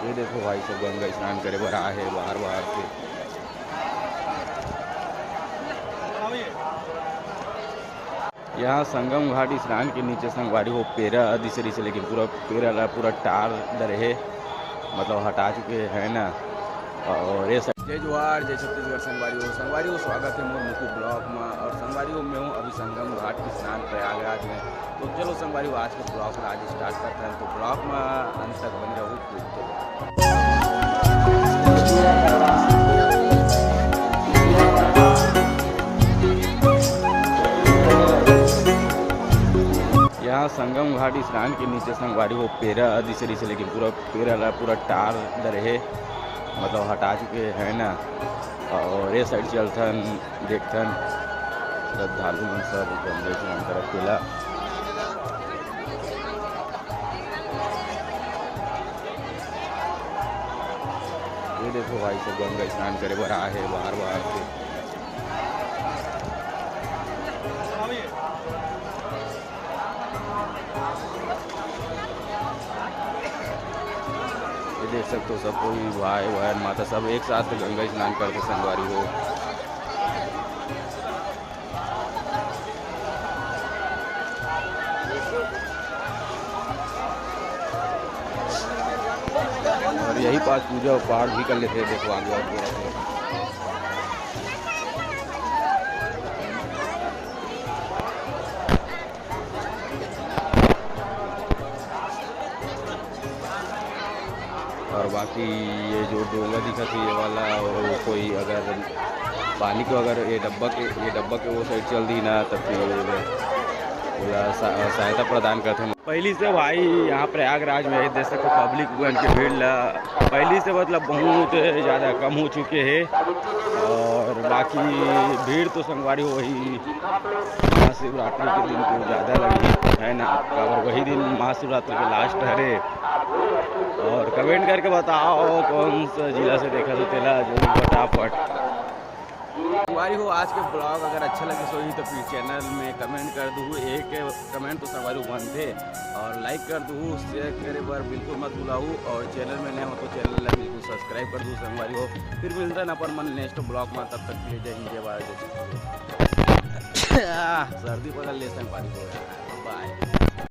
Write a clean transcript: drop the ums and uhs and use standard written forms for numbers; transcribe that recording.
ये देखो भाई सब गंगा स्नान करे बर आए है बाहर बाहर से। यहाँ संगम घाट स्नान के नीचे संगवारी हो पेरा दिसरी से, लेकिन पूरा पेरा ला पूरा टार रहे, मतलब हटा चुके हैं ना। और ये जय जोहार जय छत्तीसगढ़ संगवारी हो स्वागत है मोर मुकु ब्लॉक में। और संगवारी हो मैं हूँ अभी संगम घाट के स्नान प्रयागराज में। तो चलो संगवारी हो आज के ब्लॉक में आज स्टार्ट करते हैं, तो ब्लॉक में अंत तक बने रहो। यहाँ संगम घाट स्नान के नीचे संगवारी हो पेरा दिसरी से, लेकिन पूरा पेरा ला पूरा टार रहे, मतलब हटा चुके हैं ना। और ये साइड चलथन देखथन श्रद्धालु मन सब गंगा स्नान करत तेला। ये देखो भाई सब गंगा स्नान करे बर आए है बाहर बाहर से। ये देख सकते हो सब कोई भाई बहन माता सब एक साथ गंगा स्नान करके संगवारी हो। और यही पास पूजा पाठ भी कर लेते हैं। देखो आगे और पूरा और बाकी ये जो डोंगा दिखा थी ये वाला, और कोई अगर पानी को अगर ये डब्बा के वो साइड चल दी ना तो फिर सहायता प्रदान करते हैं। पहली से भाई यहाँ प्रयागराज में देख सकते पब्लिक के भीड़ पहली से मतलब बहुत ज़्यादा कम हो चुके हैं। और बाकी भीड़ तो संगवारी वही महाशिवरात्रि के दिन तो ज़्यादा लगी है ना, और वही दिन महाशिवरात्रि के लास्ट हरे। और कमेंट करके बताओ कौन सा जिला से देखा तो तेला जो फटाफट संगवारी हो। आज के ब्लॉग अगर अच्छा लगे सो ही तो फिर चैनल में कमेंट कर दूँ, एक कमेंट तो संगवारी बन थे, और लाइक कर दूँ, शेयर करे पर बिल्कुल मत भूलाऊँ, और चैनल में नया हो तो चैनल बिल्कुल सब्सक्राइब कर दूँ संगवारी हो। फिर मिलता है ना अपन मन नेक्स्ट ब्लॉग में, तब तक के लिए जय हिंद जय भारत। सर्दी पकड़ ले संगवारी हो।